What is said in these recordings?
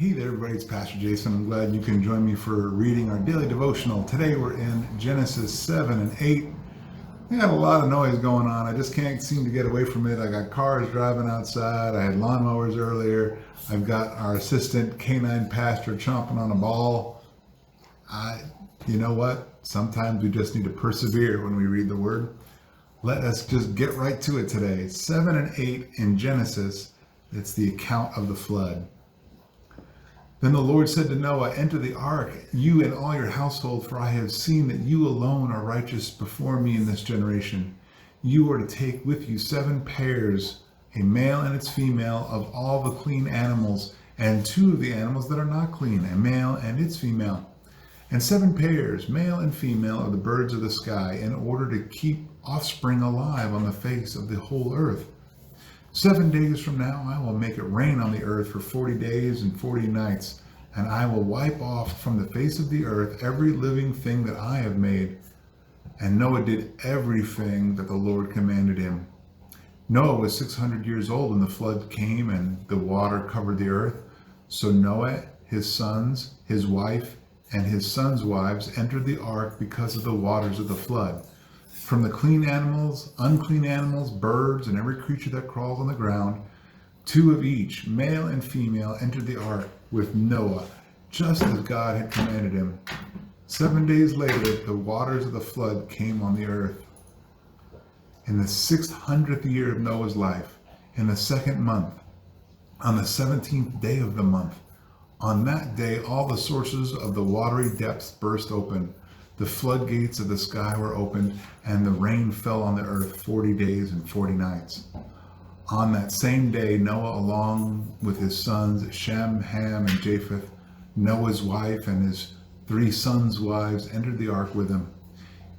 Hey there, everybody. It's Pastor Jason. I'm glad you can join me for reading our daily devotional. Today we're in Genesis 7 and 8. We got a lot of noise going on. I just can't seem to get away from it. I got cars driving outside. I had lawnmowers earlier. I've got our assistant canine pastor chomping on a ball. You know what? Sometimes we just need to persevere when we read the word. Let us just get right to it today. 7 and 8 in Genesis. It's the account of the flood. Then the Lord said to Noah, "Enter the ark, you and all your household, for I have seen that you alone are righteous before me in this generation. You are to take with you 7 pairs, a male and its female, of all the clean animals, and 2 of the animals that are not clean, a male and its female, and 7 pairs, male and female, of the birds of the sky, in order to keep offspring alive on the face of the whole earth. 7 days from now I will make it rain on the earth for 40 days and 40 nights, and I will wipe off from the face of the earth every living thing that I have made." And Noah did everything that the Lord commanded him. Noah was 600 years old when the flood came and the water covered the earth. So Noah, his sons, his wife, and his sons' wives entered the ark because of the waters of the flood. From the clean animals, unclean animals, birds, and every creature that crawls on the ground, 2 of each, male and female, entered the ark with Noah, just as God had commanded him. 7 days later, the waters of the flood came on the earth. In the 600th year of Noah's life, in the 2nd month, on the 17th day of the month, on that day all the sources of the watery depths burst open. The floodgates of the sky were opened, and the rain fell on the earth 40 days and 40 nights. On that same day, Noah, along with his sons Shem, Ham, and Japheth, Noah's wife and his 3 sons' wives, entered the ark with him.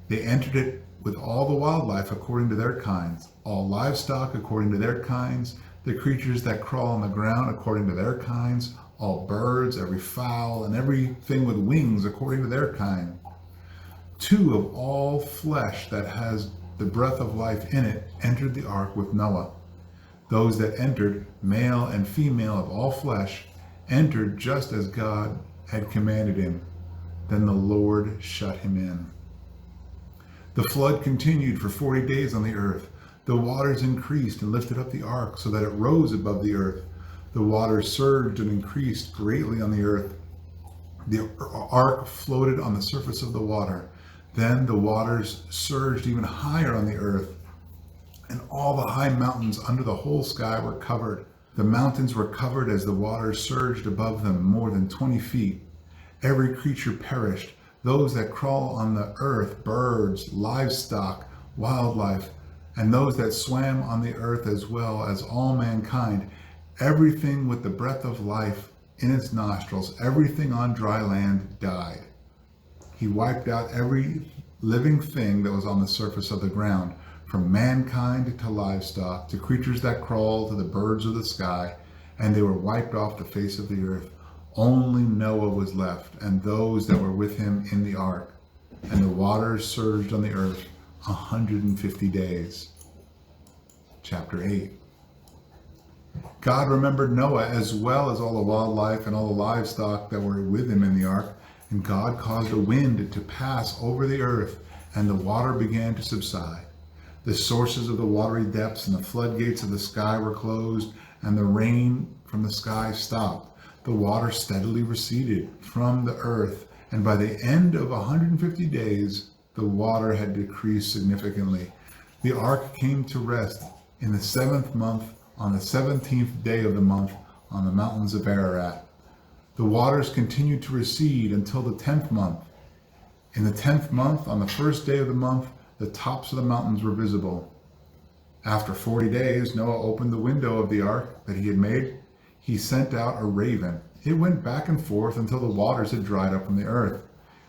They entered it with all the wildlife according to their kinds, all livestock according to their kinds, the creatures that crawl on the ground according to their kinds, all birds, every fowl, and everything with wings according to their kind. 2 of all flesh that has the breath of life in it entered the ark with Noah. Those that entered, male and female of all flesh, entered just as God had commanded him. Then the Lord shut him in. The flood continued for 40 days on the earth. The waters increased and lifted up the ark so that it rose above the earth. The waters surged and increased greatly on the earth. The ark floated on the surface of the water. Then the waters surged even higher on the earth, and all the high mountains under the whole sky were covered. The mountains were covered as the waters surged above them more than 20 feet. Every creature perished, those that crawl on the earth, birds, livestock, wildlife, and those that swam on the earth, as well as all mankind. Everything with the breath of life in its nostrils, everything on dry land died. He wiped out every living thing that was on the surface of the ground, from mankind to livestock, to creatures that crawl, to the birds of the sky, and they were wiped off the face of the earth. Only Noah was left, and those that were with him in the ark. And the waters surged on the earth 150 days. Chapter 8. God remembered Noah as well as all the wildlife and all the livestock that were with him in the ark. And God caused a wind to pass over the earth, and the water began to subside. The sources of the watery depths and the floodgates of the sky were closed, and the rain from the sky stopped. The water steadily receded from the earth, and by the end of 150 days, the water had decreased significantly. The ark came to rest in the 7th month, on the 17th day of the month, on the mountains of Ararat. The waters continued to recede until the 10th month. In the 10th month, on the 1st day of the month, the tops of the mountains were visible. After 40 days, Noah opened the window of the ark that he had made. He sent out a raven. It went back and forth until the waters had dried up from the earth.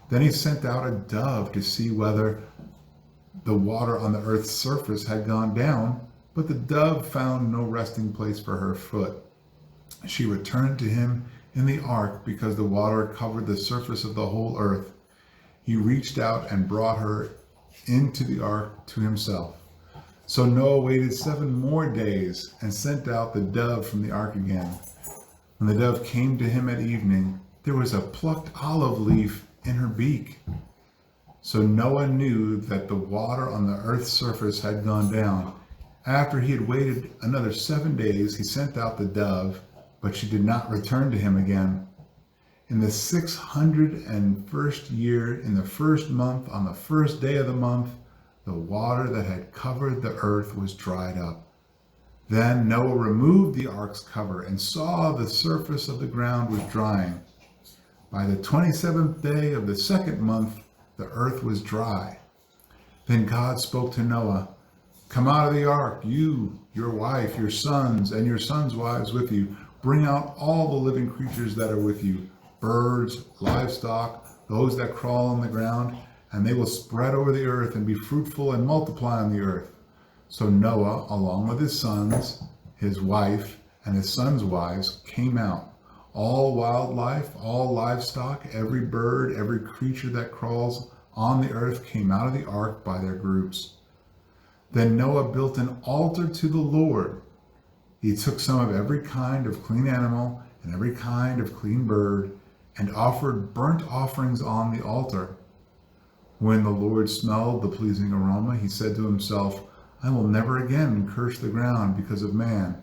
Then he sent out a dove to see whether the water on the earth's surface had gone down, but the dove found no resting place for her foot. She returned to him in the ark because the water covered the surface of the whole earth. He reached out and brought her into the ark to himself. So Noah waited 7 more days and sent out the dove from the ark again. When the dove came to him at evening, there was a plucked olive leaf in her beak. So Noah knew that the water on the earth's surface had gone down. After he had waited another 7 days, he sent out the dove, but she did not return to him again. In the 601st year, in the first month, on the first day of the month, the water that had covered the earth was dried up. Then Noah removed the ark's cover and saw the surface of the ground was drying. By the 27th day of the second month, the earth was dry. Then God spoke to Noah, "Come out of the ark, you, your wife, your sons, and your sons' wives with you. Bring out all the living creatures that are with you, birds, livestock, those that crawl on the ground, and they will spread over the earth and be fruitful and multiply on the earth." So Noah, along with his sons, his wife, and his sons' wives, came out. All wildlife, all livestock, every bird, every creature that crawls on the earth came out of the ark by their groups. Then Noah built an altar to the Lord. He took some of every kind of clean animal and every kind of clean bird and offered burnt offerings on the altar. When the Lord smelled the pleasing aroma, he said to himself, "I will never again curse the ground because of man,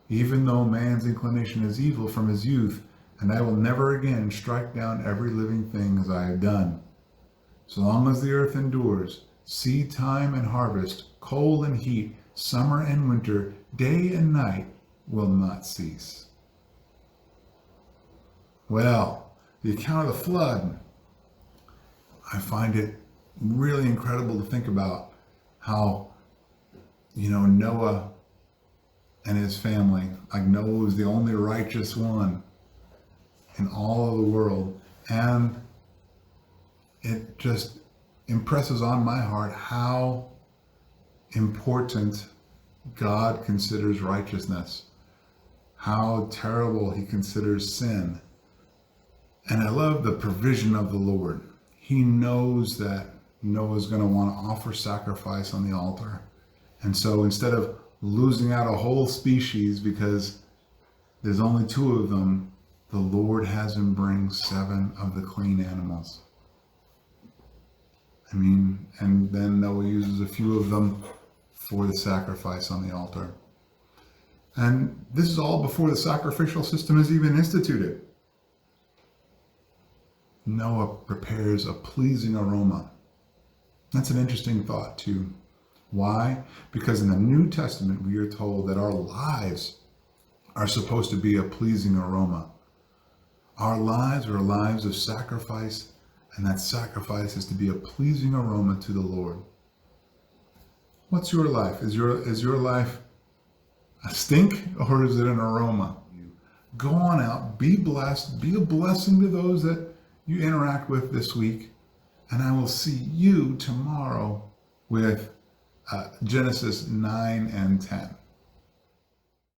even though man's inclination is evil from his youth, and I will never again strike down every living thing as I have done. So long as the earth endures, seed time and harvest, cold and heat, summer and winter, day and night will not cease." Well, the account of the flood, I find it really incredible to think about how, Noah and his family, like Noah was the only righteous one in all of the world. And it just impresses on my heart how important God considers righteousness, how terrible he considers sin. And I love the provision of the Lord. He knows that Noah's going to want to offer sacrifice on the altar. And so instead of losing out a whole species because there's only 2 of them, the Lord has him bring 7 of the clean animals. And then Noah uses a few of them for the sacrifice on the altar. And this is all before the sacrificial system is even instituted. Noah prepares a pleasing aroma. That's an interesting thought too. Why? Because in the New Testament, we are told that our lives are supposed to be a pleasing aroma. Our lives are lives of sacrifice, and that sacrifice is to be a pleasing aroma to the Lord. What's your life? Is your life a stink, or is it an aroma? Go on out, be blessed, be a blessing to those that you interact with this week, and I will see you tomorrow with Genesis 9 and 10.